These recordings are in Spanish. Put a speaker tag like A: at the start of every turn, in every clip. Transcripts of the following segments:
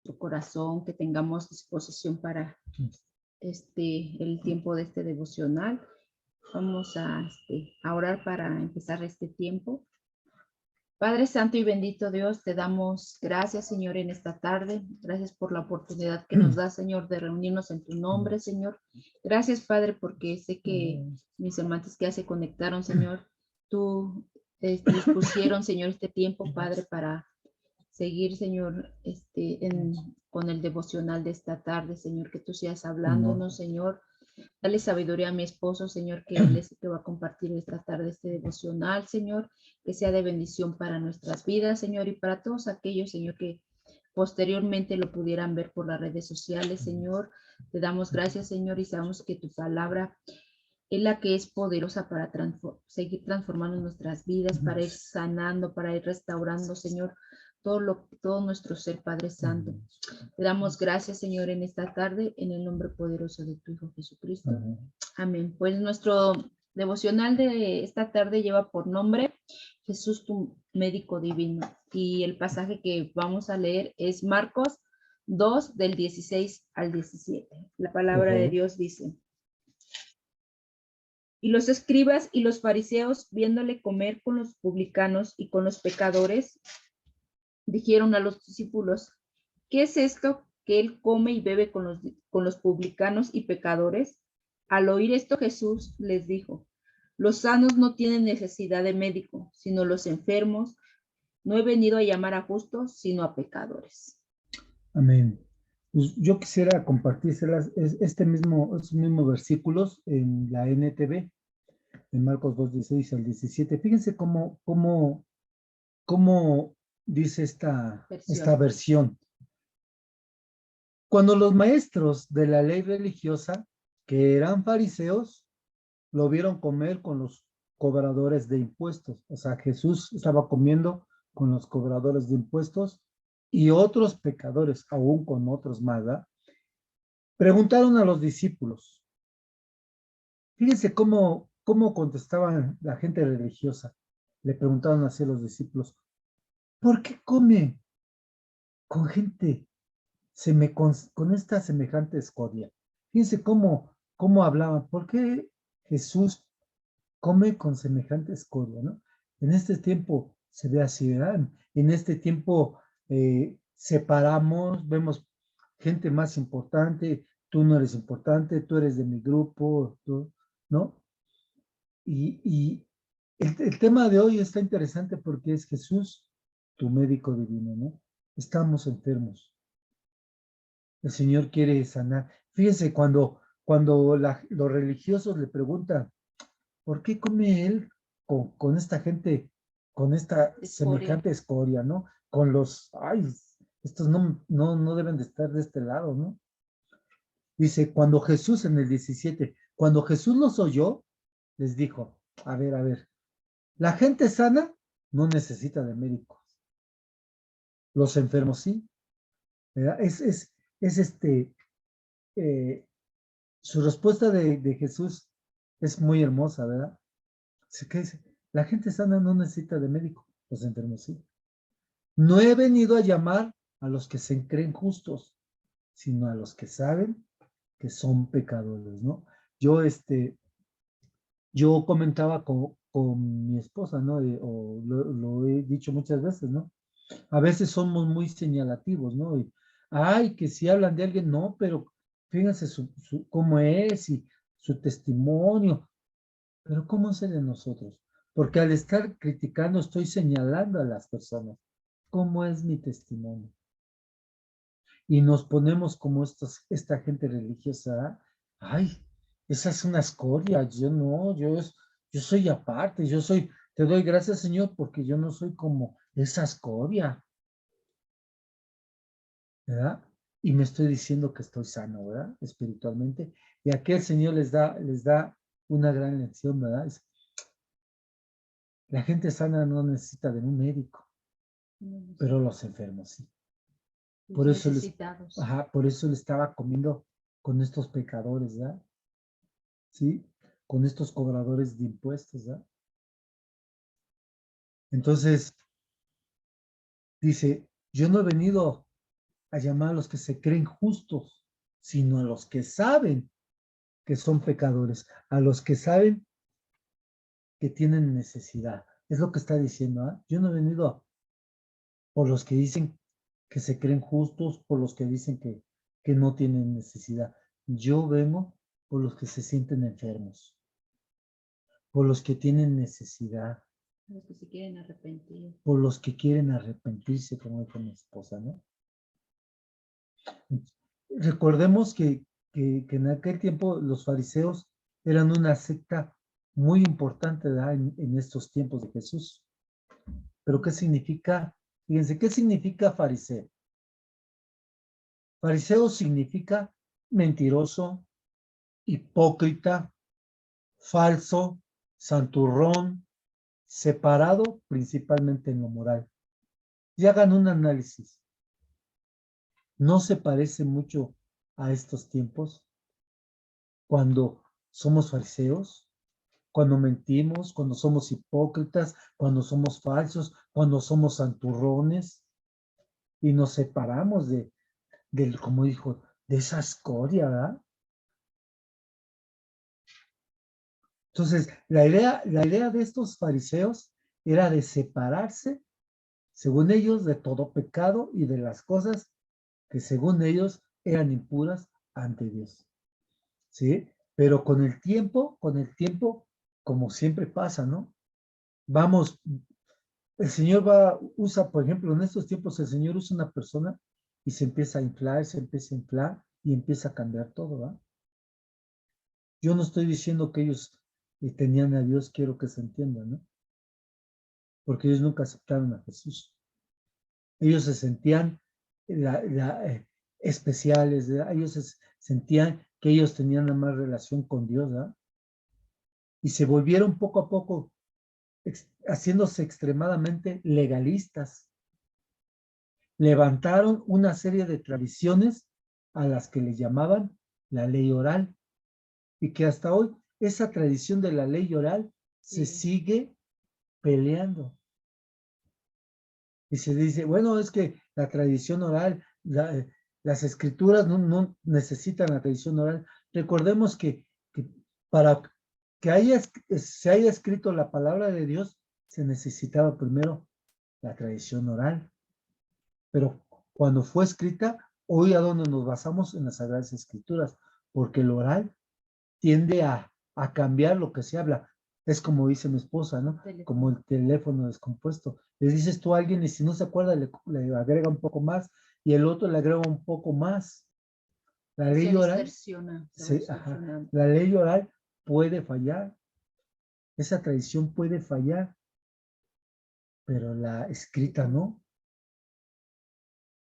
A: nuestro corazón, que tengamos disposición para el tiempo de este devocional. Vamos a orar para empezar este tiempo. Padre Santo y bendito Dios, te damos gracias, Señor, en esta tarde. Gracias por la oportunidad que nos da, Señor, de reunirnos en tu nombre, Señor. Gracias, Padre, porque sé que mis hermanos que ya se conectaron, Señor, tú dispusieron, Señor, este tiempo, Padre, para seguir, Señor, con el devocional de esta tarde, Señor, que tú seas hablándonos, Señor. Dale sabiduría a mi esposo, Señor, que él es el que va a compartir esta tarde este devocional, Señor, que sea de bendición para nuestras vidas, Señor, y para todos aquellos, Señor, que posteriormente lo pudieran ver por las redes sociales, Señor. Te damos gracias, Señor, y sabemos que tu palabra es la que es poderosa para seguir transformando nuestras vidas, para ir sanando, para ir restaurando, Señor, todo nuestro ser, Padre Santo. Te damos gracias, Señor, en esta tarde, en el nombre poderoso de tu Hijo Jesucristo. Amén. Pues nuestro devocional de esta tarde lleva por nombre Jesús, tu médico divino. Y el pasaje que vamos a leer es Marcos 2, del 16 al 17. La palabra de Dios dice: y los escribas y los fariseos, viéndole comer con los publicanos y con los pecadores, dijeron a los discípulos: ¿qué es esto que él come y bebe con los publicanos y pecadores? Al oír esto, Jesús les dijo: los sanos no tienen necesidad de médico, sino los enfermos. No he venido a llamar a justos, sino a pecadores.
B: Amén. Pues yo quisiera compartírselas estos mismos versículos en la NTV, en Marcos 2, 16 al 17. Fíjense cómo dice esta versión. Cuando los maestros de la ley religiosa, que eran fariseos, lo vieron comer con los cobradores de impuestos. O sea, Jesús estaba comiendo con los cobradores de impuestos y otros pecadores, aún con otros más, ¿verdad? Preguntaron a los discípulos. Fíjense cómo contestaban la gente religiosa. Le preguntaron así a los discípulos: ¿por qué come con gente con esta semejante escoria? Fíjense cómo hablaban. ¿Por qué Jesús come con semejante escoria, no? En este tiempo se ve así, ¿verdad? En este tiempo separamos, vemos gente más importante, tú no eres importante, tú eres de mi grupo, tú, ¿no? Y el tema de hoy está interesante porque es Jesús, tu médico divino, ¿no? Estamos enfermos. El Señor quiere sanar. Fíjense, cuando los religiosos le preguntan: ¿por qué come él con esta gente, con esta semejante escoria, ¿no? Con estos no deben de estar de este lado, ¿no? Dice, cuando Jesús, en el 17, cuando Jesús los oyó, les dijo: a ver, la gente sana no necesita de médicos, los enfermos sí, ¿verdad? Su respuesta de Jesús es muy hermosa, ¿verdad? ¿Qué dice? La gente sana no necesita de médico, los enfermos sí. No he venido a llamar a los que se creen justos, sino a los que saben que son pecadores, ¿no? Yo comentaba con mi esposa, ¿no? O lo he dicho muchas veces, ¿no? A veces somos muy señalativos, ¿no? Que si hablan de alguien, no, pero fíjense cómo es y su testimonio. Pero ¿cómo es el de nosotros? Porque al estar criticando estoy señalando a las personas. ¿Cómo es mi testimonio? Y nos ponemos como esta gente religiosa. Esa es una escoria. Yo no, yo soy aparte. Te doy gracias, Señor, porque yo no soy como esa escoria, ¿verdad? Y me estoy diciendo que estoy sano, ¿verdad? Espiritualmente. Y aquí el Señor les da una gran lección, ¿verdad? La gente sana no necesita de un médico, pero los enfermos sí. Por eso le estaba comiendo con estos pecadores, ¿verdad? Sí, con estos cobradores de impuestos, ¿verdad? Entonces, dice, yo no he venido a llamar a los que se creen justos, sino a los que saben que son pecadores, a los que saben que tienen necesidad. Es lo que está diciendo. ¿Ah? Yo no he venido por los que dicen que se creen justos, por los que dicen que no tienen necesidad. Yo vengo por los que se sienten enfermos, por los que tienen necesidad,
A: Los que se quieren arrepentir.
B: por los que quieren arrepentirse, como dijo mi esposa, ¿no? Recordemos que en aquel tiempo los fariseos eran una secta muy importante, ¿verdad? En estos tiempos de Jesús. Pero ¿qué significa? Fíjense, ¿qué significa fariseo? Fariseo significa mentiroso, hipócrita, falso, santurrón, separado principalmente en lo moral. Y hagan un análisis. ¿No se parece mucho a estos tiempos cuando somos fariseos? Cuando mentimos, cuando somos hipócritas, cuando somos falsos, cuando somos santurrones y nos separamos como dijo, de esa escoria, ¿verdad? Entonces, la idea de estos fariseos era de separarse, según ellos, de todo pecado y de las cosas que según ellos eran impuras ante Dios. ¿Sí? Pero con el tiempo, como siempre pasa, ¿no? Vamos, el Señor usa, por ejemplo, en estos tiempos el Señor usa una persona y se empieza a inflar y empieza a cambiar todo, ¿verdad? Yo no estoy diciendo que ellos tenían a Dios, quiero que se entienda, ¿no? Porque ellos nunca aceptaron a Jesús. Ellos se sentían especiales, ¿verdad? Ellos sentían que ellos tenían una más relación con Dios, ¿verdad? Y se volvieron poco a poco haciéndose extremadamente legalistas. Levantaron una serie de tradiciones a las que le llamaban la ley oral, y que hasta hoy esa tradición de la ley oral se sigue peleando. Y se dice, bueno, es que la tradición oral, las escrituras no necesitan la tradición oral. Recordemos que para que se haya escrito la palabra de Dios, se necesitaba primero la tradición oral. Pero cuando fue escrita, hoy a donde nos basamos en las Sagradas Escrituras, porque el oral tiende a cambiar lo que se habla. Es como dice mi esposa, ¿no? Como el teléfono descompuesto. Le dices tú a alguien y si no se acuerda le agrega un poco más y el otro le agrega un poco más. La ley oral, la ley oral puede fallar. Esa tradición puede fallar, pero la escrita no.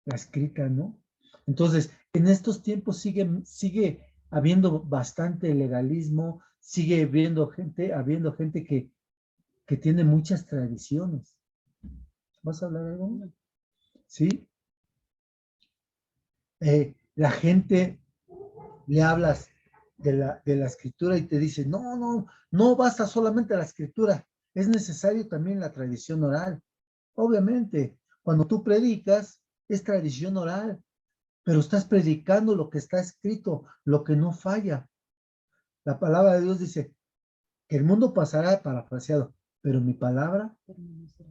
B: La escrita no. Entonces, en estos tiempos sigue habiendo bastante legalismo, sigue habiendo gente que tiene muchas tradiciones. ¿Vas a hablar algo? Sí. La gente le hablas de la escritura y te dice, no basta solamente la escritura, es necesario también la tradición oral. Obviamente, cuando tú predicas, es tradición oral, pero estás predicando lo que está escrito, lo que no falla. La palabra de Dios dice que el mundo pasará, parafraseado, pero mi palabra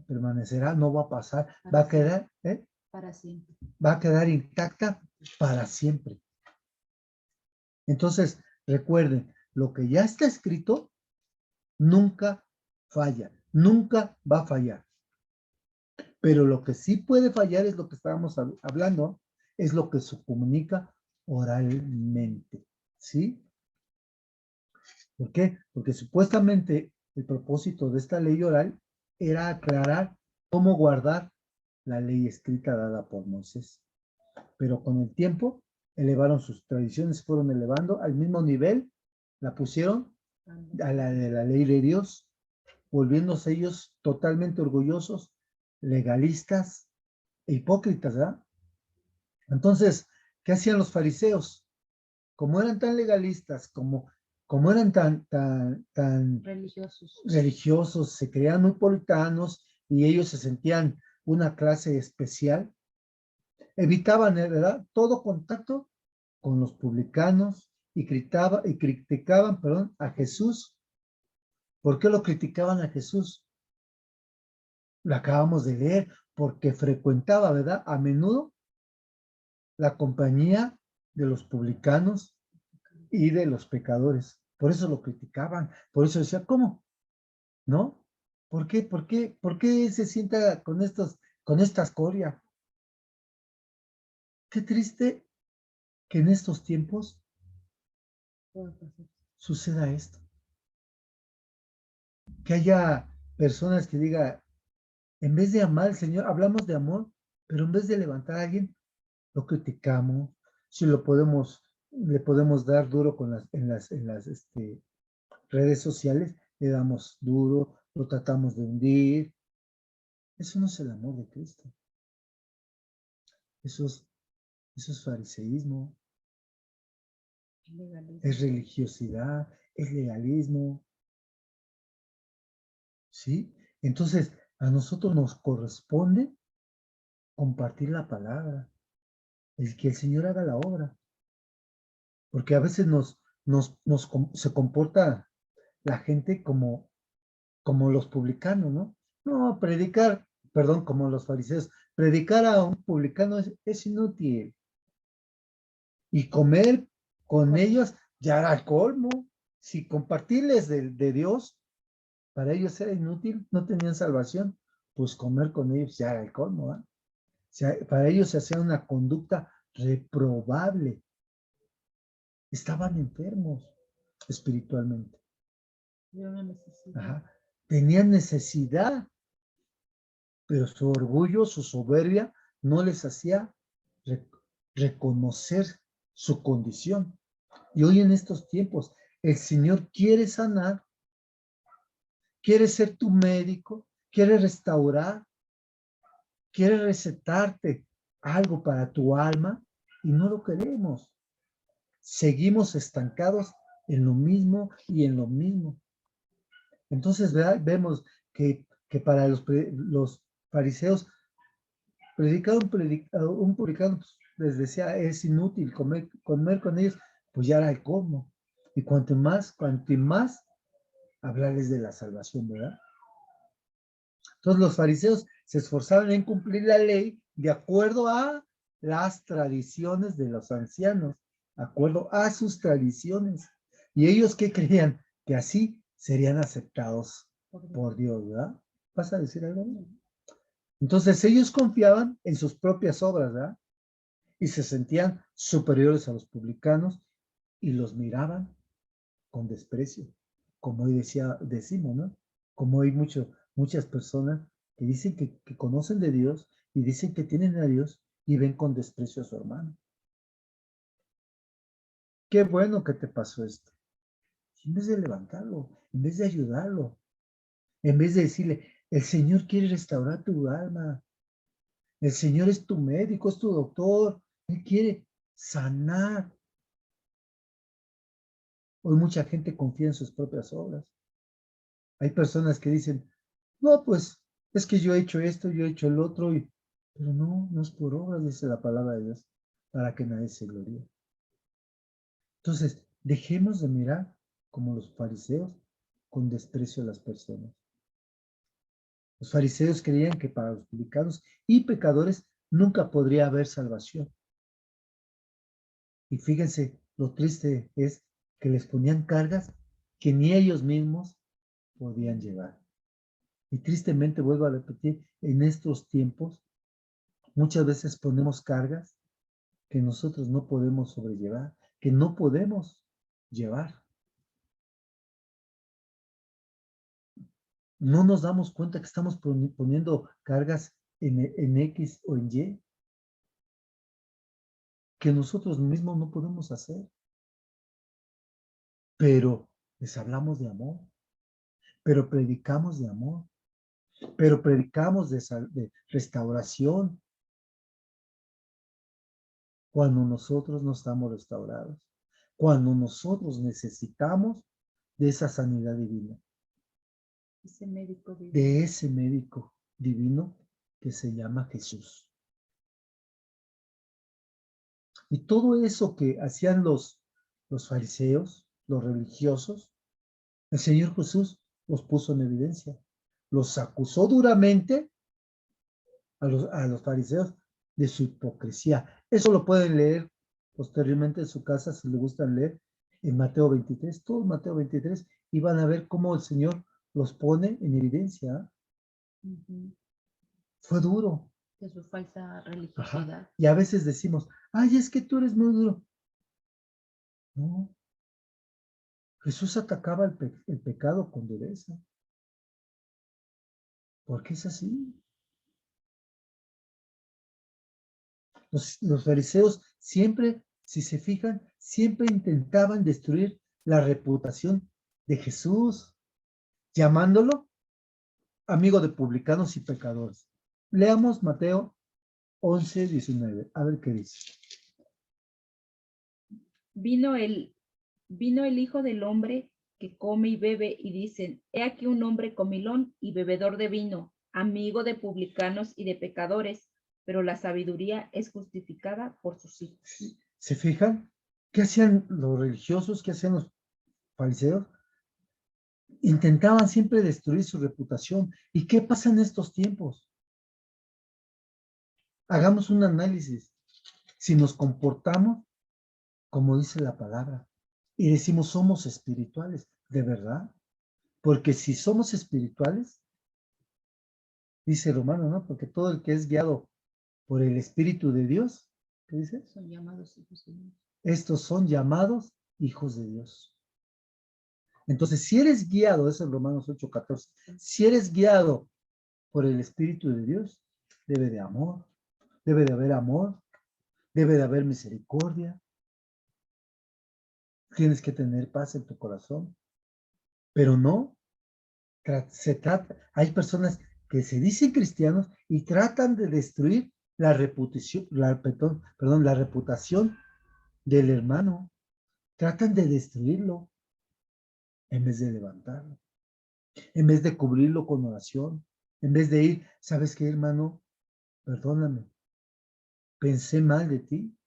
B: permanecerá, no va a pasar, va a quedar,
A: para siempre.
B: Va a quedar intacta para siempre. Entonces, recuerden, lo que ya está escrito nunca falla, nunca va a fallar. Pero lo que sí puede fallar es lo que estábamos hablando, es lo que se comunica oralmente, ¿sí? ¿Por qué? Porque supuestamente el propósito de esta ley oral era aclarar cómo guardar la ley escrita dada por Moisés. Pero con el tiempo elevaron sus tradiciones, fueron elevando al mismo nivel, la pusieron a la de la ley de Dios, volviéndose ellos totalmente orgullosos, legalistas e hipócritas, ¿verdad? Entonces, ¿qué hacían los fariseos? Como eran tan legalistas, como eran tan religiosos, se creían muy puritanos y ellos se sentían una clase especial, evitaban, ¿verdad?, todo contacto con los publicanos y criticaban, perdón, a Jesús. ¿Por qué lo criticaban a Jesús? Lo acabamos de leer, porque frecuentaba, ¿verdad?, a menudo la compañía de los publicanos y de los pecadores. Por eso lo criticaban, por eso decía, ¿cómo? ¿No? ¿Por qué? ¿Por qué? ¿Por qué se sienta con esta escoria? Qué triste que en estos tiempos suceda esto. Que haya personas que digan, en vez de amar al Señor, hablamos de amor, pero en vez de levantar a alguien, lo criticamos. Si le podemos dar duro en las redes sociales, le damos duro, lo tratamos de hundir. Eso no es el amor de Cristo. Eso es fariseísmo, es religiosidad, es legalismo, ¿sí? Entonces, a nosotros nos corresponde compartir la palabra, el que el Señor haga la obra, porque a veces se comporta la gente como los publicanos, ¿no? No, predicar, perdón, como los fariseos, predicar a un publicano es inútil. Y comer con ellos ya era el colmo. Si compartirles de Dios, para ellos era inútil, no tenían salvación, pues comer con ellos ya era el colmo, ¿eh? O sea, para ellos se hacía una conducta reprobable. Estaban enfermos espiritualmente. Ajá. Tenían necesidad, pero su orgullo, su soberbia, no les hacía re reconocer su condición. Y hoy en estos tiempos, el Señor quiere sanar, quiere ser tu médico, quiere restaurar, quiere recetarte algo para tu alma y no lo queremos. Seguimos estancados en lo mismo y en lo mismo. Entonces, ¿verdad?, vemos que para los fariseos, predicar un publicano, pues, les decía, es inútil comer con ellos, pues ya era el colmo. Y cuanto más hablarles de la salvación, ¿verdad? Entonces los fariseos se esforzaban en cumplir la ley de acuerdo a las tradiciones de los ancianos, de acuerdo a sus tradiciones. Y ellos, ¿qué creían? Que así serían aceptados por Dios, ¿verdad? ¿Vas a decir algo? Entonces ellos confiaban en sus propias obras, ¿verdad? Y se sentían superiores a los publicanos y los miraban con desprecio, como hoy decimos, ¿no? Como hay muchas personas que dicen que conocen de Dios y dicen que tienen a Dios y ven con desprecio a su hermano. Qué bueno que te pasó esto. En vez de levantarlo, en vez de ayudarlo, en vez de decirle, el Señor quiere restaurar tu alma, el Señor es tu médico, es tu doctor, Él quiere sanar. Hoy mucha gente confía en sus propias obras. Hay personas que dicen, no, pues es que yo he hecho esto, yo he hecho el otro, pero no es por obras, dice la palabra de Dios, para que nadie se gloríe. Entonces, dejemos de mirar como los fariseos con desprecio a las personas. Los fariseos creían que para los publicanos y pecadores nunca podría haber salvación. Y fíjense, lo triste es que les ponían cargas que ni ellos mismos podían llevar. Y tristemente, vuelvo a repetir, en estos tiempos, muchas veces ponemos cargas que nosotros no podemos sobrellevar, que no podemos llevar. No nos damos cuenta que estamos poniendo cargas en X o en Y, que nosotros mismos no podemos hacer. Pero les hablamos de amor, pero predicamos de amor, pero predicamos de restauración cuando nosotros no estamos restaurados, cuando nosotros necesitamos de esa sanidad divina, de ese médico divino que se llama Jesús. Y todo eso que hacían los fariseos, los religiosos, el Señor Jesús los puso en evidencia. Los acusó duramente a los fariseos de su hipocresía. Eso lo pueden leer posteriormente en su casa si les gustan leer en Mateo 23, todo Mateo 23, y van a ver cómo el Señor los pone en evidencia.
A: Ujú.
B: Fue duro.
A: De su falsa
B: Ajá.
A: religiosidad.
B: Y a veces decimos, ay, es que tú eres muy duro. No, Jesús atacaba el pecado con dureza. Porque es así. Los fariseos siempre, si se fijan, siempre intentaban destruir la reputación de Jesús, llamándolo amigo de publicanos y pecadores. Leamos Mateo 11:19. A ver qué dice.
A: Vino el, vino el Hijo del Hombre que come y bebe, y dicen, he aquí un hombre comilón y bebedor de vino, amigo de publicanos y de pecadores, pero la sabiduría es justificada por sus hijos.
B: ¿Se fijan? ¿Qué hacían los religiosos? ¿Qué hacían los fariseos? Intentaban siempre destruir su reputación. ¿Y qué pasa en estos tiempos? Hagamos un análisis. Si nos comportamos como dice la palabra y decimos somos espirituales, ¿de verdad? Porque si somos espirituales, dice Romano, ¿no? Porque todo el que es guiado por el Espíritu de Dios, ¿qué dice?
A: Son llamados hijos de Dios.
B: Estos son llamados hijos de Dios. Entonces, si eres guiado, eso es Romanos 8:14, si eres guiado por el Espíritu de Dios, debe de amor, debe de haber misericordia, tienes que tener paz en tu corazón, pero no, se trata, hay personas que se dicen cristianos y tratan de destruir la reputación, la reputación del hermano, tratan de destruirlo en vez de levantarlo, en vez de cubrirlo con oración, en vez de ir, ¿sabes qué, hermano? Perdóname, pensé mal de ti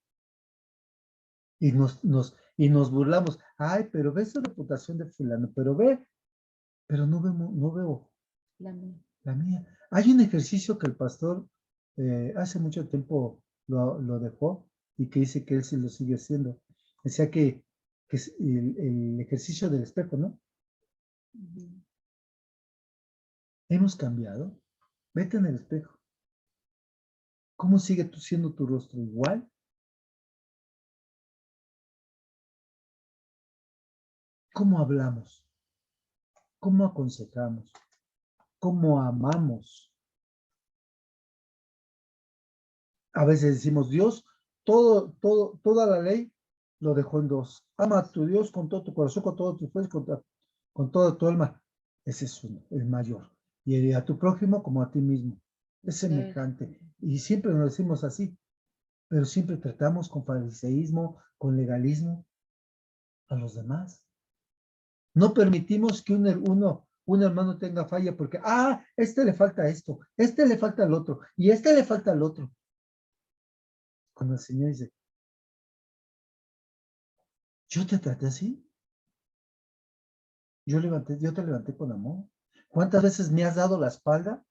B: y nos burlamos. Ay, pero ve esa reputación de fulano, pero no veo
A: La mía.
B: la mía. Hay un ejercicio que el pastor hace mucho tiempo lo dejó y que dice que él sí lo sigue haciendo. Decía que es el ejercicio del espejo, ¿no?
A: Ujú.
B: Hemos cambiado. Vete en el espejo. ¿Cómo sigue tú siendo tu rostro? Igual. ¿Cómo hablamos? ¿Cómo aconsejamos? ¿Cómo amamos? A veces decimos, Dios, toda la ley lo dejó en dos. Ama a tu Dios con todo tu corazón, con todo tu fuerza, con toda tu alma. Ese es uno, el mayor. Y a tu prójimo como a ti mismo. Es semejante. Y siempre nos decimos así, pero siempre tratamos con fariseísmo, con legalismo a los demás. No permitimos que un hermano tenga falla porque, este le falta esto, este le falta el otro, y este le falta el otro. Cuando el Señor dice, yo te traté así, yo te levanté con amor. ¿Cuántas veces me has dado la espalda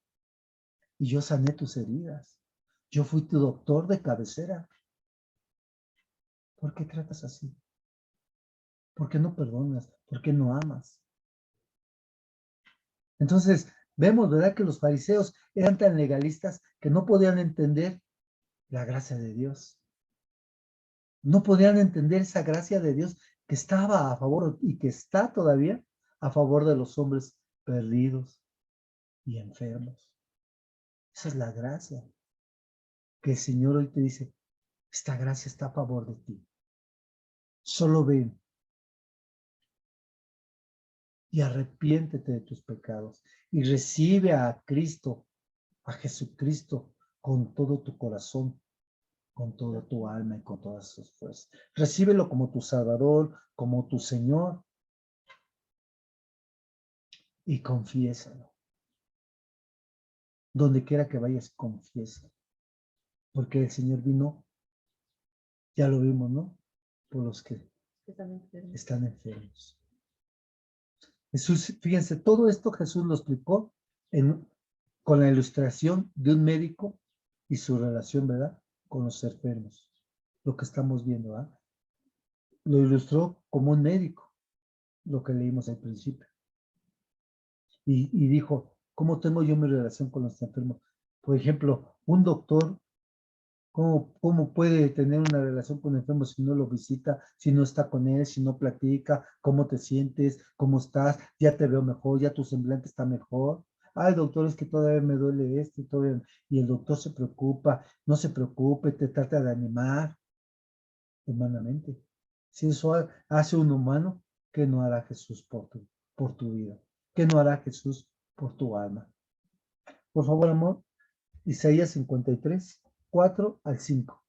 B: y yo sané tus heridas? Yo fui tu doctor de cabecera. ¿Por qué tratas así? ¿Por qué no perdonas? ¿Por qué no amas? Entonces, vemos, ¿verdad? Que los fariseos eran tan legalistas que no podían entender la gracia de Dios. No podían entender esa gracia de Dios que estaba a favor y que está todavía a favor de los hombres perdidos y enfermos. Esa es la gracia que el Señor hoy te dice, esta gracia está a favor de ti. Solo ven y arrepiéntete de tus pecados y recibe a Cristo, a Jesucristo, con todo tu corazón, con toda tu alma y con todas tus fuerzas. Recíbelo como tu Salvador, como tu Señor y confiésalo. Donde quiera que vayas, confiesa. Porque el Señor vino Ya lo vimos, ¿no? Por los que
A: Están enfermos.
B: están enfermos. Jesús, fíjense, todo esto Jesús lo explicó con la ilustración de un médico y su relación, ¿verdad? Con los enfermos. Lo que estamos viendo, ¿verdad? Lo ilustró como un médico, lo que leímos al principio. Y dijo, ¿cómo tengo yo mi relación con los enfermos? Por ejemplo, un doctor, ¿cómo puede tener una relación con el enfermo si no lo visita, si no está con él, si no platica, cómo te sientes, cómo estás, ya te veo mejor, ya tu semblante está mejor? Ay, doctor, es que todavía me duele esto y el doctor se preocupa, no se preocupe, te trata de animar humanamente. Si eso hace un humano, ¿qué no hará Jesús por tu vida? ¿Qué no hará Jesús por tu alma? Por favor, amor, Isaías 53, 4 al 5.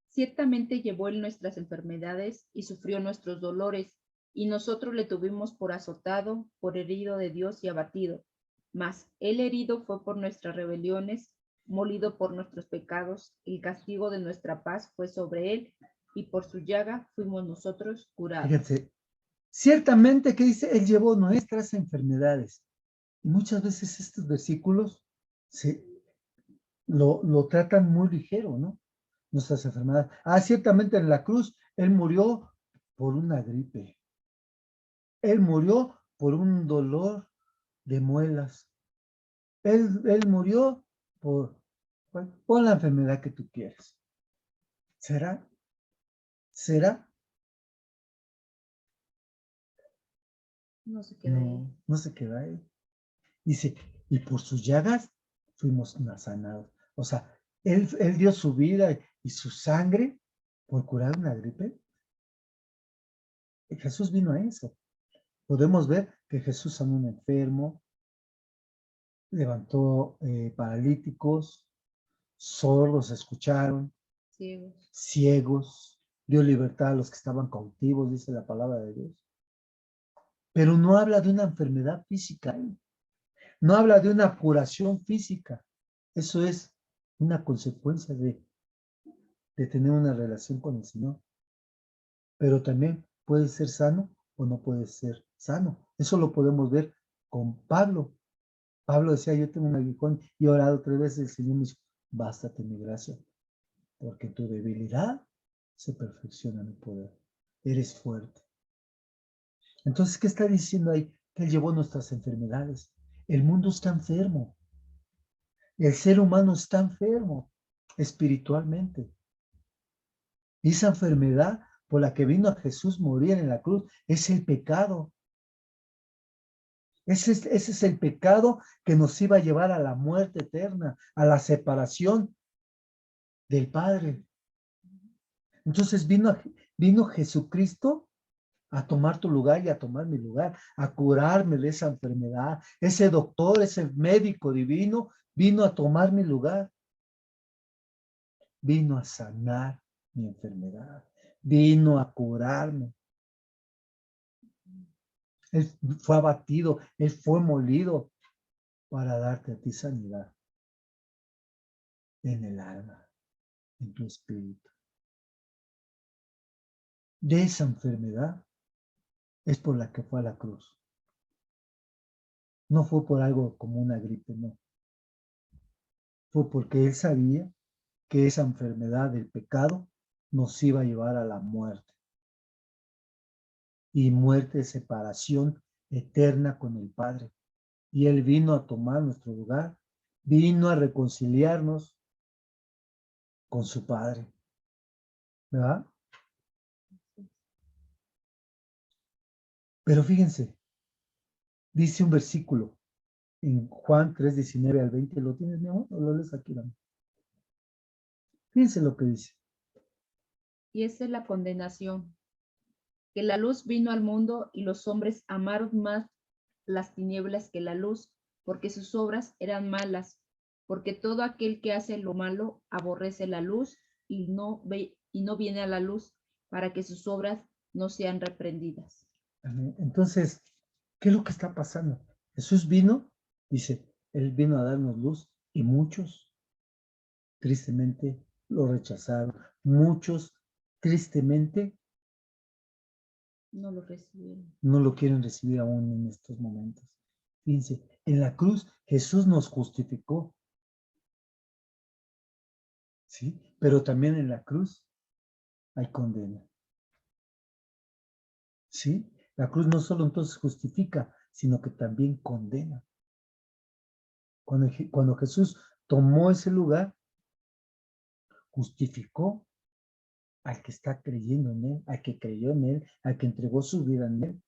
A: Ciertamente llevó él nuestras enfermedades y sufrió nuestros dolores, y nosotros le tuvimos por azotado, por herido de Dios y abatido. Mas él herido fue por nuestras rebeliones, molido por nuestros pecados, el castigo de nuestra paz fue sobre él, y por su llaga fuimos nosotros curados.
B: Fíjense, ciertamente que dice, él llevó nuestras enfermedades. Y muchas veces estos versículos lo tratan muy ligero, ¿no? Nuestras enfermedades. Ciertamente en la cruz, él murió por una gripe. Él murió por un dolor de muelas. Él murió por la enfermedad que tú quieres. ¿Será? ¿Será?
A: No se queda ahí.
B: No, no se queda ahí. Dice, y por sus llagas fuimos sanados. O sea, él dio su vida y su sangre por curar una gripe. Y Jesús vino a eso. Podemos ver que Jesús sanó a un enfermo, levantó paralíticos, sordos escucharon,
A: Ciegos.
B: ciegos, dio libertad a los que estaban cautivos, dice la palabra de Dios. Pero no habla de una enfermedad física, no habla de una curación física. Eso es una consecuencia de tener una relación con el Señor. Pero también puede ser sano o no puede ser sano. Eso lo podemos ver con Pablo. Pablo decía, yo tengo un aguijón y he orado 3 veces, el Señor me dijo, bástate mi gracia, porque tu debilidad se perfecciona mi poder. Eres fuerte. Entonces, ¿qué está diciendo ahí? Que Él llevó nuestras enfermedades. El mundo está enfermo. El ser humano está enfermo espiritualmente. Y esa enfermedad por la que vino a Jesús morir en la cruz es el pecado. Ese es el pecado que nos iba a llevar a la muerte eterna, a la separación del Padre. Entonces vino Jesucristo a tomar tu lugar y a tomar mi lugar, a curarme de esa enfermedad. Ese doctor, ese médico divino, vino a tomar mi lugar. Vino a sanar mi enfermedad. Vino a curarme. Él fue abatido, Él fue molido para darte a ti sanidad en el alma, en tu espíritu. De esa enfermedad es por la que fue a la cruz. No fue por algo como una gripe, no. Fue porque Él sabía que esa enfermedad del pecado nos iba a llevar a la muerte. Y muerte de separación eterna con el Padre. Y Él vino a tomar nuestro lugar, vino a reconciliarnos con su Padre. ¿Verdad? Pero fíjense, dice un versículo en Juan 3, 19 al 20. ¿Lo tienes, mi amor? ¿O lo lees aquí? Fíjense lo que dice.
A: Y esa es la condenación, que la luz vino al mundo y los hombres amaron más las tinieblas que la luz, porque sus obras eran malas, porque todo aquel que hace lo malo aborrece la luz y no viene a la luz para que sus obras no sean reprendidas.
B: Entonces, ¿qué es lo que está pasando? Jesús vino, dice, Él vino a darnos luz y muchos, tristemente, lo rechazaron. Muchos tristemente
A: No lo recibieron.
B: no lo quieren recibir aún en estos momentos. Fíjense, en la cruz Jesús nos justificó, ¿sí? Pero también en la cruz hay condena, ¿sí? La cruz no solo entonces justifica, sino que también condena. Cuando Jesús tomó ese lugar, justificó al que está creyendo en él, al que creyó en él, al que entregó su vida en él,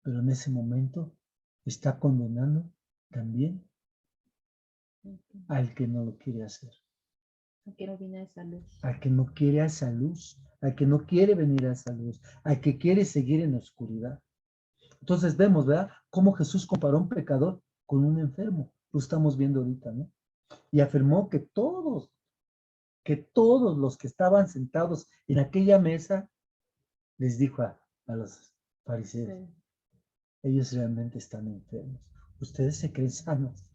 B: pero en ese momento está condenando también al que no lo quiere hacer,
A: Que no viene a esa luz.
B: al que no quiere a esa luz, al que no quiere venir a esa luz, al que quiere seguir en la oscuridad. Entonces vemos, ¿verdad?, cómo Jesús comparó a un pecador con un enfermo. Lo estamos viendo ahorita, ¿no? Y afirmó que todos los que estaban sentados en aquella mesa, les dijo a los fariseos,
A: Sí.
B: ellos realmente están enfermos. Ustedes se creen sanos,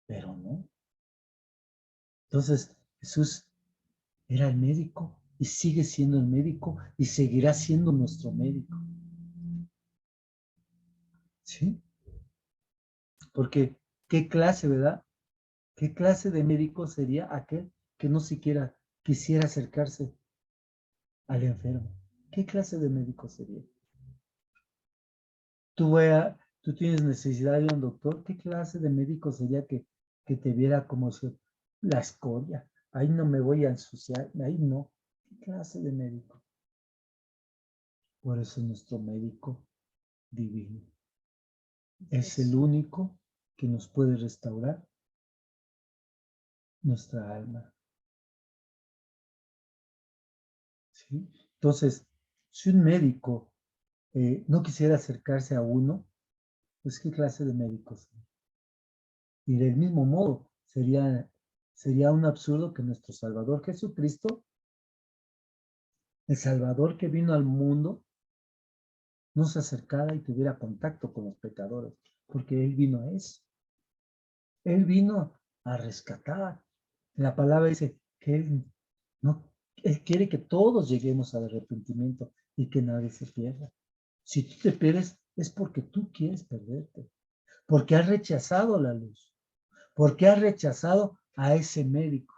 B: pero no. Entonces Jesús era el médico y sigue siendo el médico y seguirá siendo nuestro médico. ¿Sí? Porque, ¿qué clase, verdad? ¿Qué clase de médico sería aquel que no siquiera quisiera acercarse al enfermo? ¿Qué clase de médico sería? Tú tienes necesidad de un doctor, ¿qué clase de médico sería que te viera como si la escoria? Ahí no me voy a ensuciar, ahí no. ¿Qué clase de médico? Por eso es nuestro médico divino. Es el único que nos puede restaurar nuestra alma. ¿Sí? Entonces, si un médico no quisiera acercarse a uno, pues ¿qué clase de médico sería? Y del mismo modo, sería un absurdo que nuestro Salvador Jesucristo, el Salvador que vino al mundo, no se acercara y tuviera contacto con los pecadores, porque Él vino a eso. Él vino a rescatar. La palabra dice que Él quiere que todos lleguemos al arrepentimiento y que nadie se pierda. Si tú te pierdes, es porque tú quieres perderte, porque has rechazado la luz, porque has rechazado a ese médico.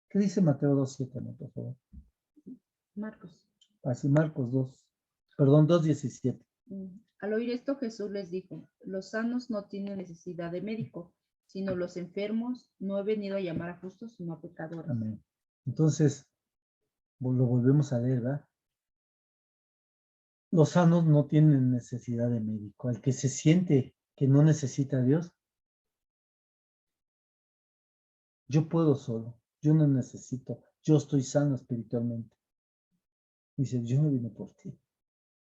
B: ¿Qué dice Mateo 2:7, no, por favor?
A: Marcos.
B: Así, Marcos 2:17.
A: Al oír esto, Jesús les dijo, los sanos no tienen necesidad de médico, sino los enfermos. No he venido a llamar a justos, sino a pecadores.
B: Amén. Entonces, lo volvemos a leer, ¿verdad? Los sanos no tienen necesidad de médico. El que se siente que no necesita a Dios, yo puedo solo, yo no necesito, yo estoy sano espiritualmente. Dice, yo no vine por ti.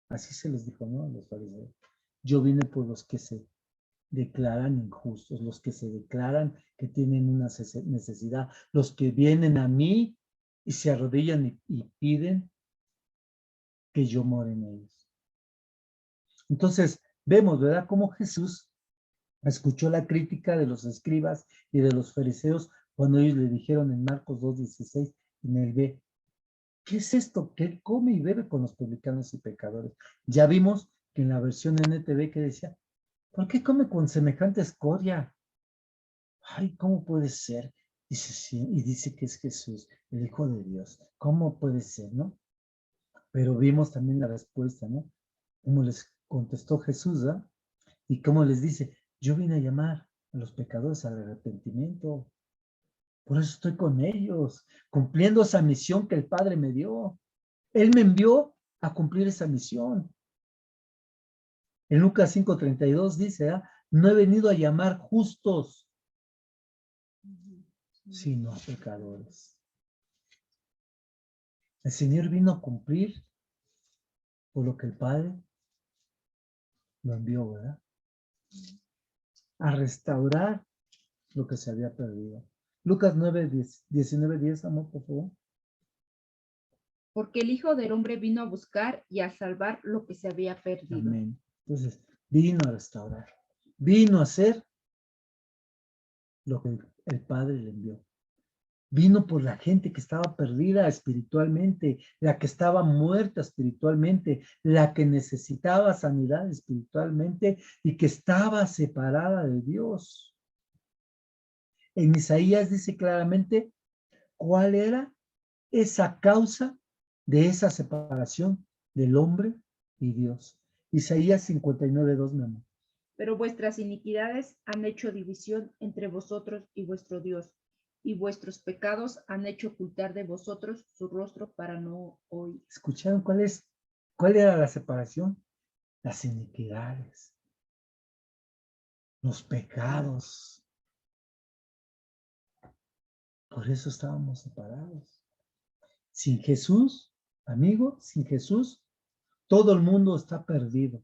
B: Así se les dijo, ¿no?, a los fariseos. Yo vine por los que se declaran injustos, los que se declaran que tienen una necesidad, los que vienen a mí y se arrodillan y piden que yo more en ellos. Entonces, vemos, ¿verdad?, cómo Jesús escuchó la crítica de los escribas y de los fariseos cuando ellos le dijeron en Marcos 2:16, en el B, ¿qué es esto? Que él come y bebe con los publicanos y pecadores. Ya vimos que en la versión NTV que decía, ¿por qué come con semejante escoria? Ay, ¿cómo puede ser? Dice, sí, y dice que es Jesús, el Hijo de Dios. ¿Cómo puede ser, no? Pero vimos también la respuesta, ¿no? Cómo les contestó Jesús, ¿ah? Y cómo les dice, yo vine a llamar a los pecadores al arrepentimiento. Por eso estoy con ellos, cumpliendo esa misión que el Padre me dio. Él me envió a cumplir esa misión. En Lucas 5:32 dice, no he venido a llamar justos, sino a pecadores. El Señor vino a cumplir por lo que el Padre lo envió, ¿verdad? A restaurar lo que se había perdido. Lucas 19:10, amor, por favor.
A: Porque el Hijo del Hombre vino a buscar y a salvar lo que se había perdido.
B: Amén. Entonces, vino a restaurar. Vino a hacer lo que el Padre le envió. Vino por la gente que estaba perdida espiritualmente, la que estaba muerta espiritualmente, la que necesitaba sanidad espiritualmente y que estaba separada de Dios. En Isaías dice claramente cuál era esa causa de esa separación del hombre y Dios. Isaías 59:2, mi amor.
A: Pero vuestras iniquidades han hecho división entre vosotros y vuestro Dios, y vuestros pecados han hecho ocultar de vosotros su rostro para no oír.
B: ¿Escucharon cuál era la separación? Las iniquidades, los pecados. Por eso estábamos separados. Sin Jesús, amigo, sin Jesús, todo el mundo está perdido.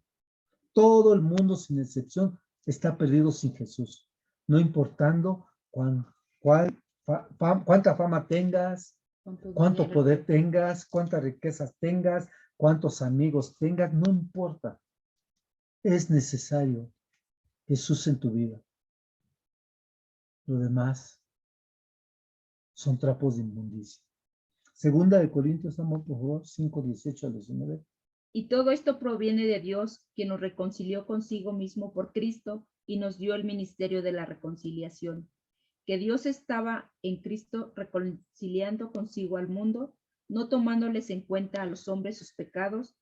B: Todo el mundo, sin excepción, está perdido sin Jesús. No importando cuánta fama tengas, cuánto poder tengas, cuántas riquezas tengas, cuántos amigos tengas, no importa. Es necesario Jesús en tu vida. Lo demás son trapos de inmundicia. Segunda de Corintios, amor, por favor, 5:18-19.
A: Y todo esto proviene de Dios, quien nos reconcilió consigo mismo por Cristo y nos dio el ministerio de la reconciliación. Que Dios estaba en Cristo reconciliando consigo al mundo, no tomándoles en cuenta a los hombres sus pecados,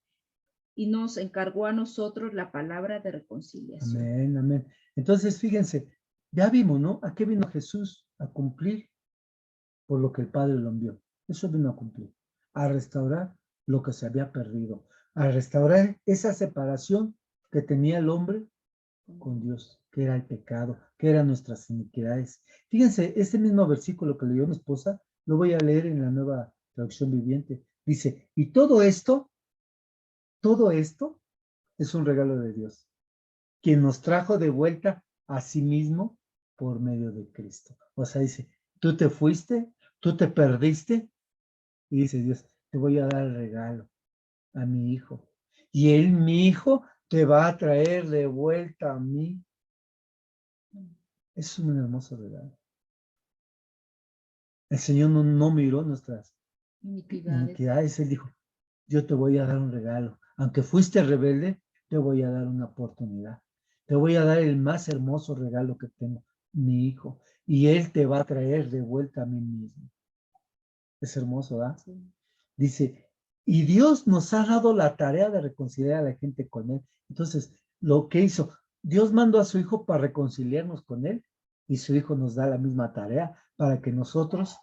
A: y nos encargó a nosotros la palabra de reconciliación.
B: Amén, amén. Entonces, fíjense, ya vimos, ¿no? ¿A qué vino Jesús? A cumplir por lo que el Padre lo envió. Eso vino a cumplir. A restaurar lo que se había perdido. A restaurar esa separación que tenía el hombre con Dios, que era el pecado, que eran nuestras iniquidades. Fíjense, este mismo versículo que leyó mi esposa, lo voy a leer en la Nueva Traducción Viviente. Dice, y todo esto es un regalo de Dios, quien nos trajo de vuelta a sí mismo por medio de Cristo. O sea, dice, tú te fuiste, tú te perdiste, y dice Dios, te voy a dar el regalo a mi hijo. Y él, mi hijo, te va a traer de vuelta a mí. Es un hermoso regalo. El Señor no miró nuestras iniquidades. Él dijo, yo te voy a dar un regalo. Aunque fuiste rebelde, te voy a dar una oportunidad. Te voy a dar el más hermoso regalo que tengo, mi hijo. Y Él te va a traer de vuelta a mí mismo. Es hermoso, ¿verdad? Sí. Dice, y Dios nos ha dado la tarea de reconciliar a la gente con Él. Entonces, lo que hizo, Dios mandó a su Hijo para reconciliarnos con Él, y su Hijo nos da la misma tarea para que nosotros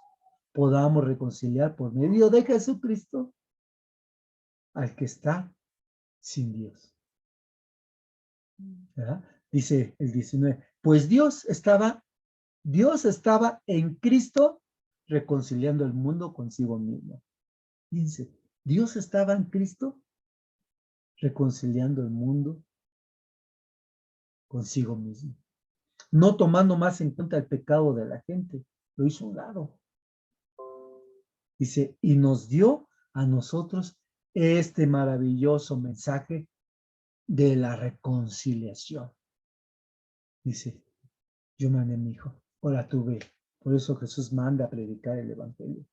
B: podamos reconciliar por medio de Jesucristo al que está sin Dios. ¿Verdad? Dice el 19, pues Dios estaba en Cristo reconciliando el mundo consigo mismo. Fíjense, Dios estaba en Cristo reconciliando el mundo consigo mismo. No tomando más en cuenta el pecado de la gente, lo hizo a un lado. Dice, y nos dio a nosotros este maravilloso mensaje de la reconciliación. Dice, yo mandé a mi hijo, ahora tú ve. Por eso Jesús manda a predicar el evangelio.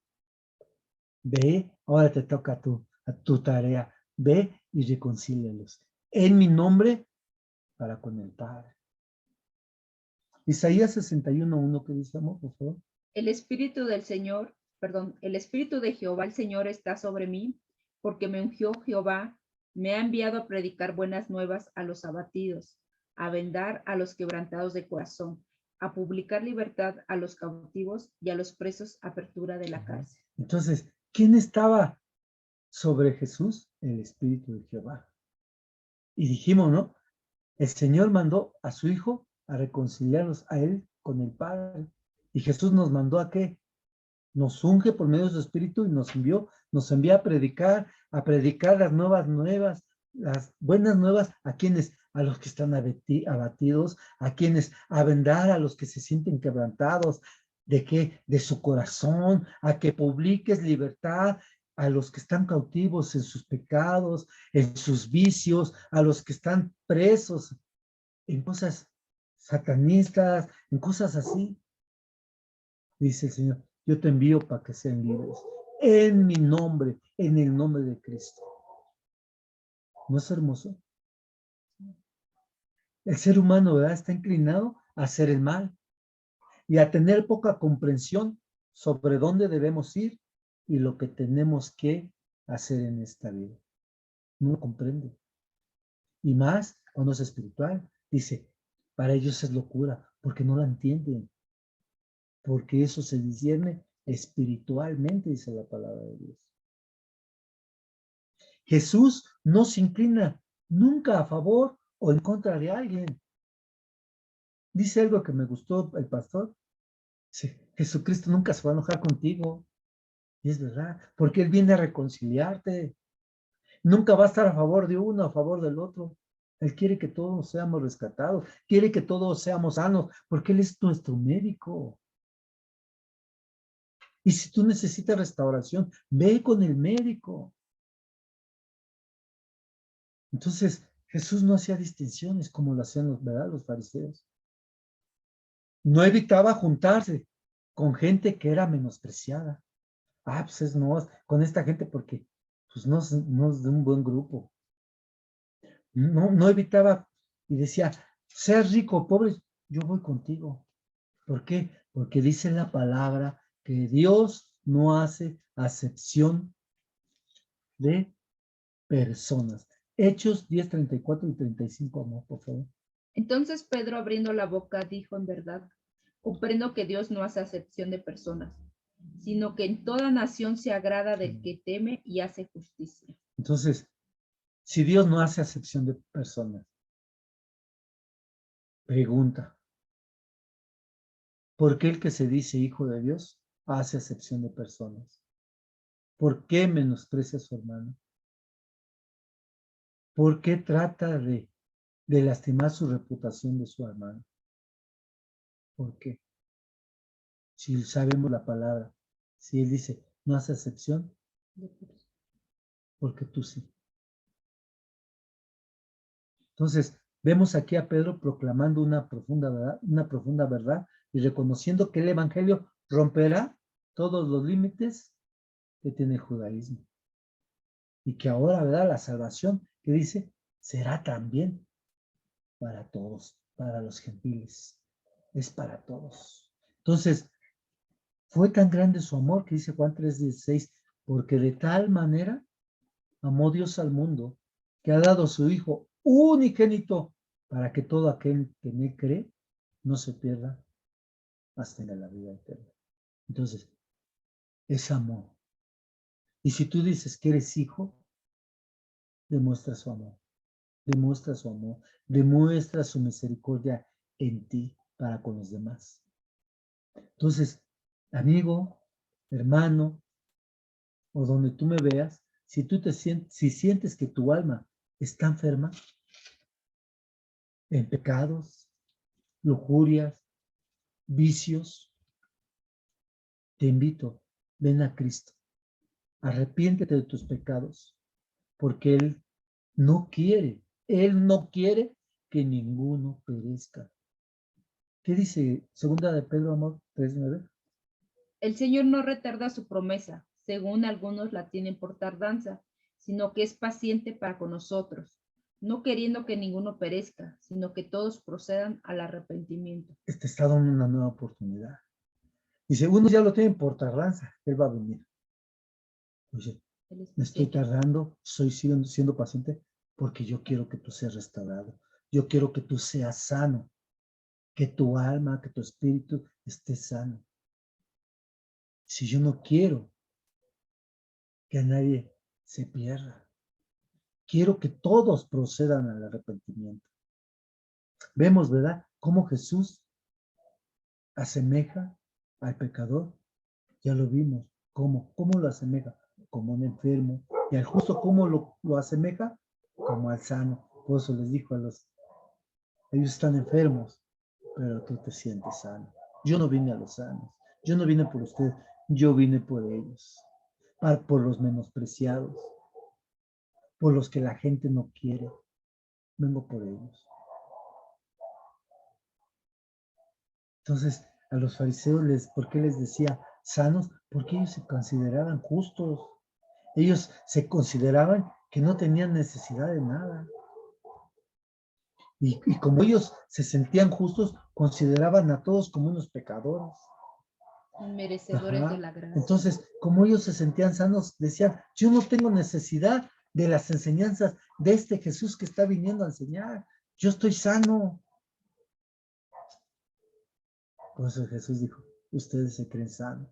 B: Ve, ahora te toca a tu tarea. Ve y reconcílialos. En mi nombre, para con el Padre. Isaías 61:1, ¿qué dice, amor, por favor?
A: El Espíritu del Señor, el Espíritu de Jehová el Señor está sobre mí, porque me ungió Jehová, me ha enviado a predicar buenas nuevas a los abatidos, a vendar a los quebrantados de corazón, a publicar libertad a los cautivos y a los presos apertura de la cárcel.
B: Entonces, ¿quién estaba sobre Jesús? El Espíritu de Jehová. Y dijimos, ¿no? El Señor mandó a su Hijo a reconciliarnos a Él con el Padre. Y Jesús nos mandó a qué? Nos unge por medio de su Espíritu y nos envía a predicar las nuevas, las buenas nuevas. ¿A quienes? A los que están abatidos, a quienes, a vendar a los que se sienten quebrantados. ¿De qué? De su corazón, a que publiques libertad a los que están cautivos en sus pecados, en sus vicios, a los que están presos en cosas satanistas, en cosas así. Dice el Señor, yo te envío para que sean libres. En mi nombre, en el nombre de Cristo. ¿No es hermoso? El ser humano, ¿verdad?, está inclinado a hacer el mal y a tener poca comprensión sobre dónde debemos ir y lo que tenemos que hacer en esta vida. No lo comprende. Y más cuando es espiritual. Dice, para ellos es locura, porque no la entienden. Porque eso se discierne espiritualmente, dice la palabra de Dios. Jesús no se inclina nunca a favor o en contra de alguien. Dice algo que me gustó el pastor. Dice, Jesucristo nunca se va a enojar contigo. Y es verdad, porque Él viene a reconciliarte. Nunca va a estar a favor de uno, a favor del otro. Él quiere que todos seamos rescatados, quiere que todos seamos sanos, porque Él es nuestro médico. Y si tú necesitas restauración, ve con el médico. Entonces, Jesús no hacía distinciones como lo hacían los fariseos. No evitaba juntarse con gente que era menospreciada. Pues no, con esta gente porque pues no es de un buen grupo. No evitaba y decía, seas rico o pobre, yo voy contigo. ¿Por qué? Porque dice la palabra que Dios no hace acepción de personas. Hechos 10, 34 y 35, amor, por favor.
A: Entonces Pedro, abriendo la boca, dijo: en verdad, comprendo que Dios no hace acepción de personas, sino que en toda nación se agrada del que teme y hace justicia.
B: Entonces, si Dios no hace acepción de personas, pregunta, ¿por qué el que se dice hijo de Dios hace acepción de personas? ¿Por qué menosprecia a su hermano? ¿Por qué trata de lastimar su reputación de su hermano? ¿Por qué? Si sabemos la palabra, si Él dice, no hace acepción, porque tú sí. Entonces, vemos aquí a Pedro proclamando una profunda verdad y reconociendo que el evangelio romperá todos los límites que tiene el judaísmo. Y que ahora, ¿verdad?, la salvación, que dice, será también para todos, para los gentiles. Es para todos. Entonces, fue tan grande su amor que dice Juan 3:16, porque de tal manera amó Dios al mundo, que ha dado a su Hijo unigénito para que todo aquel que en él cree no se pierda, mas tenga la vida eterna. Entonces, es amor. Y si tú dices que eres hijo, demuestra su amor, demuestra su amor, demuestra su misericordia en ti para con los demás. Entonces, amigo, hermano, o donde tú me veas, si tú si sientes que tu alma está enferma en pecados, lujurias, vicios, te invito, ven a Cristo, arrepiéntete de tus pecados, porque Él no quiere que ninguno perezca. ¿Qué dice segunda de Pedro, amor, 3:9?
A: El Señor no retarda su promesa, según algunos la tienen por tardanza, sino que es paciente para con nosotros, no queriendo que ninguno perezca, sino que todos procedan al arrepentimiento.
B: Te está dando una nueva oportunidad. Dice, unos ya lo tienen por tardanza, Él va a venir. Dice, me estoy tardando, estoy siendo paciente porque yo quiero que tú seas restaurado. Yo quiero que tú seas sano, que tu alma, que tu espíritu esté sano. Si yo no quiero que nadie se pierda, quiero que todos procedan al arrepentimiento. Vemos, ¿verdad?, cómo Jesús asemeja al pecador. Ya lo vimos. ¿Cómo lo asemeja? Como un enfermo. Y al justo, ¿cómo lo asemeja? Como al sano. Por eso les dijo ellos están enfermos, pero tú te sientes sano. Yo no vine a los sanos. Yo no vine por ustedes. Yo vine por ellos. Por los menospreciados. Por los que la gente no quiere. Vengo por ellos. Entonces, a los fariseos, ¿por qué les decía? sanos porque ellos se consideraban justos. Ellos se consideraban que no tenían necesidad de nada. Y como ellos se sentían justos, consideraban a todos como unos pecadores.
A: Merecedores de
B: Ajá.
A: la gracia.
B: Entonces, como ellos se sentían sanos, decían, yo no tengo necesidad de las enseñanzas de este Jesús que está viniendo a enseñar. Yo estoy sano. Por eso Jesús dijo, ustedes se creen sanos,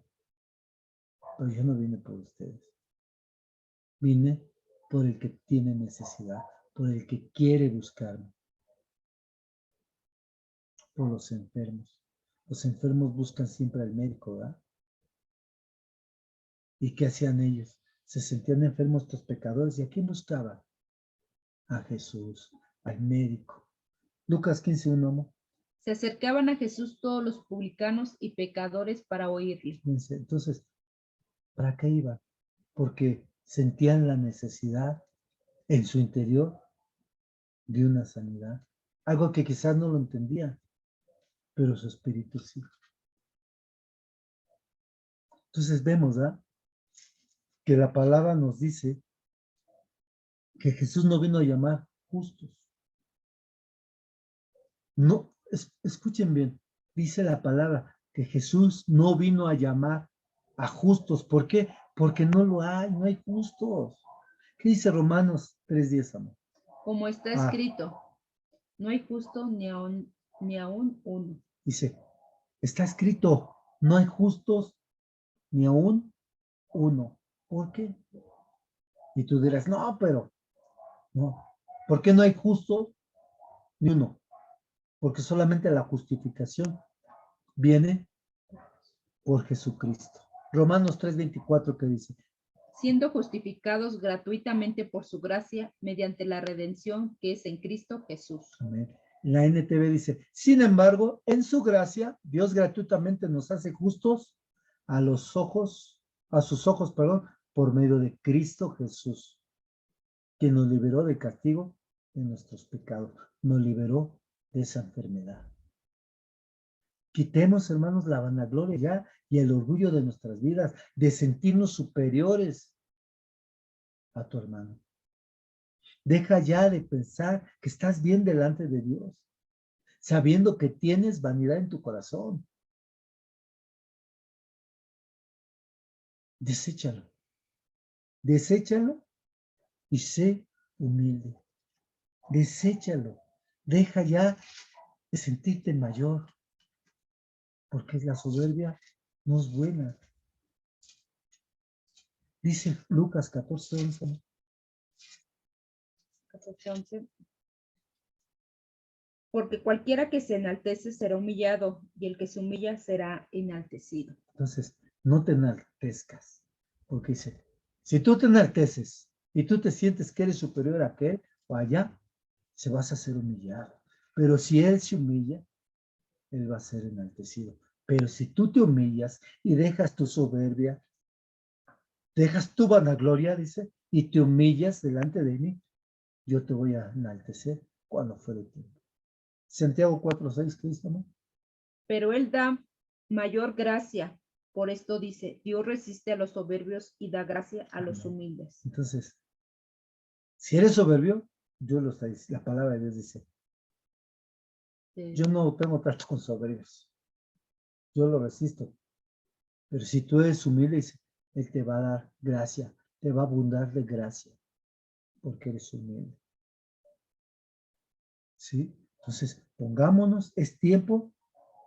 B: pero yo no vine por ustedes. Vine por el que tiene necesidad, por el que quiere buscarme, por los enfermos. Los enfermos buscan siempre al médico, ¿verdad? ¿Y qué hacían ellos? Se sentían enfermos estos pecadores. ¿Y a quién buscaban? A Jesús, al médico. Lucas 15:1, amor.
A: Se acercaban a Jesús todos los publicanos y pecadores para oírle.
B: Fíjense, entonces, ¿para qué iban? Porque sentían la necesidad en su interior de una sanidad. Algo que quizás no lo entendían, pero su espíritu sí. Entonces vemos, ¿verdad? Que la palabra nos dice que Jesús no vino a llamar justos. No, escuchen bien, dice la palabra que Jesús no vino a llamar a justos. ¿Por qué? Porque no lo hay, no hay justos. ¿Qué dice Romanos 3:10, amor?
A: Como está escrito, no hay justo ni aún uno.
B: Dice, está escrito, no hay justos ni aún uno. ¿Por qué? Y tú dirás, no, pero no. ¿Por qué no hay justo ni uno? Porque solamente la justificación viene por Jesucristo. Romanos 3:24 que dice,
A: Siendo justificados gratuitamente por su gracia mediante la redención que es en Cristo Jesús.
B: amén. La NTV dice, sin embargo, en su gracia, Dios gratuitamente nos hace justos a sus ojos, perdón, por medio de Cristo Jesús, quien nos liberó del castigo de nuestros pecados, nos liberó de esa enfermedad. Quitemos, hermanos, la vanagloria ya y el orgullo de nuestras vidas, de sentirnos superiores a tu hermano. Deja ya de pensar que estás bien delante de Dios, sabiendo que tienes vanidad en tu corazón. Deséchalo. Deséchalo y sé humilde. Deséchalo. Deja ya de sentirte mayor, porque la soberbia no es buena. Dice Lucas 14:11.
A: 14:11. Porque cualquiera que se enaltece será humillado, y el que se humilla será enaltecido.
B: Entonces, no te enaltezcas, porque dice, si tú te enalteces y tú te sientes que eres superior a aquel o allá, se vas a ser humillado. Pero si él se humilla, él va a ser enaltecido. Pero si tú te humillas y dejas tu soberbia, dejas tu vanagloria, dice, y te humillas delante de mí, yo te voy a enaltecer cuando fuere tiempo. Santiago 4:6, Cristo, ¿no?
A: Pero él da mayor gracia. Por esto dice, Dios resiste a los soberbios y da gracia a los humildes.
B: Entonces, si eres soberbio, Dios lo está diciendo, la palabra de Dios dice, yo no tengo trato con soberbios, yo lo resisto. Pero si tú eres humilde, él te va a dar gracia, te va a abundar de gracia, porque eres humilde. ¿Sí? Entonces, pongámonos, es tiempo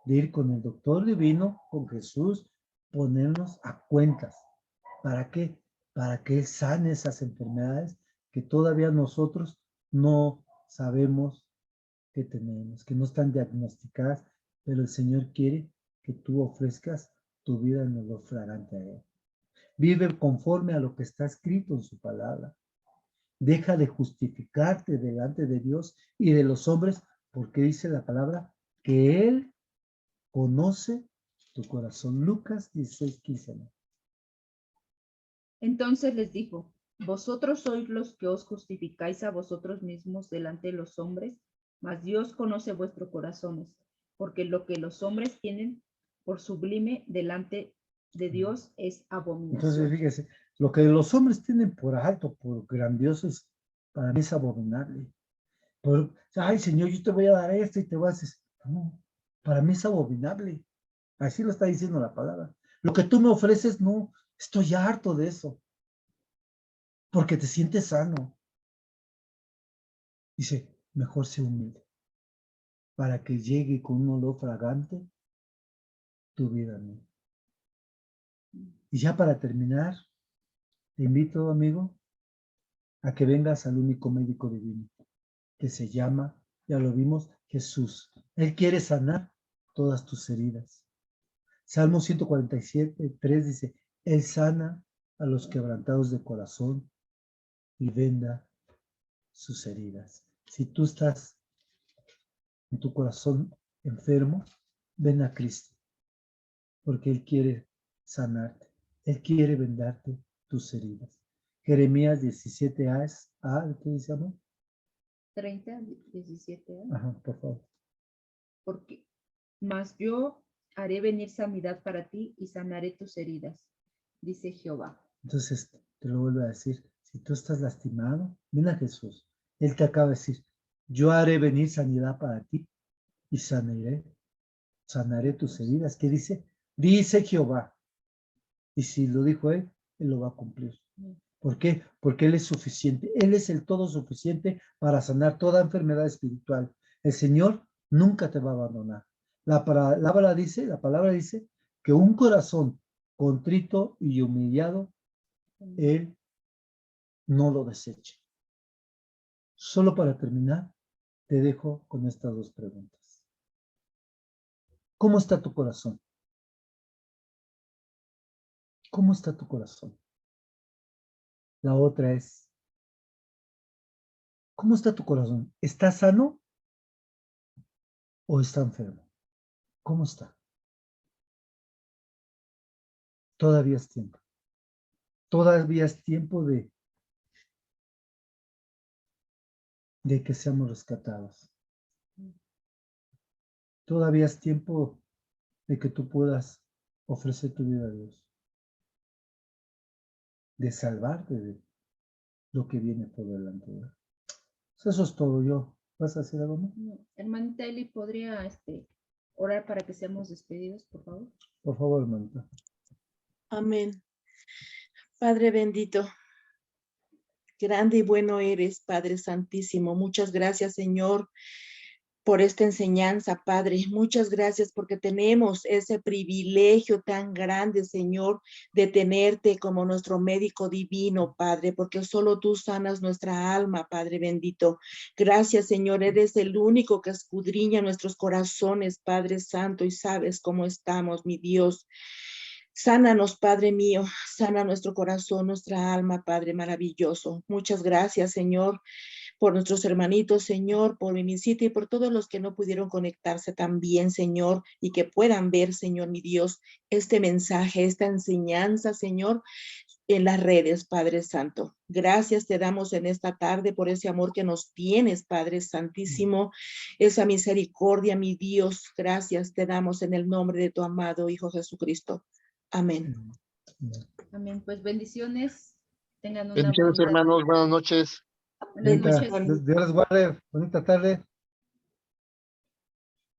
B: de ir con el doctor divino, con Jesús, ponernos a cuentas. ¿Para qué? Para que Él sane esas enfermedades que todavía nosotros no sabemos que tenemos, que no están diagnosticadas, pero el Señor quiere que tú ofrezcas tu vida en olor fragante a Él. Vive conforme a lo que está escrito en su palabra. Deja de justificarte delante de Dios y de los hombres, porque dice la palabra que Él conoce tu corazón. Lucas 16:15.
A: Entonces les dijo, vosotros sois los que os justificáis a vosotros mismos delante de los hombres, mas Dios conoce vuestros corazones, porque lo que los hombres tienen por sublime delante de Dios es
B: Entonces,
A: abominación.
B: fíjese, lo que los hombres tienen por alto, por grandioso, para mí es abominable. Ay, Señor, yo te voy a dar esto y te vas a decir, no, para mí es abominable. Así lo está diciendo la palabra. Lo que tú me ofreces, no, estoy harto de eso. Porque te sientes sano. Dice, mejor sé humilde. Para que llegue con un olor fragante tu vida a mí. Y ya para terminar, te invito, amigo, a que vengas al único médico divino, que se llama, ya lo vimos, Jesús. Él quiere sanar todas tus heridas. Salmo 147, 3 dice, Él sana a los quebrantados de corazón y venda sus heridas. Si tú estás en tu corazón enfermo, ven a Cristo, porque Él quiere sanarte. Él quiere vendarte tus heridas. Jeremías 17a, ¿qué dice, amor?
A: 30, 17.
B: Ajá, por favor.
A: Porque, mas yo haré venir sanidad para ti y sanaré tus heridas, dice Jehová.
B: Entonces, te lo vuelvo a decir, si tú estás lastimado, ven a Jesús. Él te acaba de decir, yo haré venir sanidad para ti y sanaré tus heridas. ¿Qué dice? Dice Jehová. Y si lo dijo Él lo va a cumplir. ¿Por qué? Porque Él es suficiente. Él es el todo suficiente para sanar toda enfermedad espiritual. El Señor nunca te va a abandonar. La palabra dice que un corazón contrito y humillado, Él no lo desecha. Solo para terminar, te dejo con estas dos preguntas. ¿Cómo está tu corazón? ¿Cómo está tu corazón? La otra es, ¿cómo está tu corazón? ¿Está sano o está enfermo? ¿Cómo está? Todavía es tiempo. Todavía es tiempo de que seamos rescatados. Todavía es tiempo de que tú puedas ofrecer tu vida a Dios. De salvarte de lo que viene por delante. Eso es todo. Yo. ¿Vas a hacer algo más?
A: No. Hermanita Eli, ¿podría orar para que seamos despedidos, por favor?
B: Por favor, hermanita.
C: Amén. Padre bendito, grande y bueno eres, Padre Santísimo. Muchas gracias, Señor, por esta enseñanza, Padre. Muchas gracias porque tenemos ese privilegio tan grande, Señor, de tenerte como nuestro médico divino, Padre, porque solo tú sanas nuestra alma, Padre bendito. Gracias, Señor, eres el único que escudriña nuestros corazones, Padre Santo, y sabes cómo estamos, mi Dios. Sánanos, Padre mío, sana nuestro corazón, nuestra alma, Padre maravilloso. Muchas gracias, Señor, por nuestros hermanitos, Señor, por mi visita y por todos los que no pudieron conectarse también, Señor, y que puedan ver, Señor, mi Dios, este mensaje, esta enseñanza, Señor, en las redes, Padre Santo. Gracias te damos en esta tarde por ese amor que nos tienes, Padre Santísimo, esa misericordia, mi Dios. Gracias te damos en el nombre de tu amado Hijo Jesucristo. Amén.
A: Amén. Pues bendiciones. Tengan una
D: Bendiciones,
A: bonita
D: hermanos. Buenas noches.
A: Buenas noches.
B: Dios les guarde. Bonita tarde.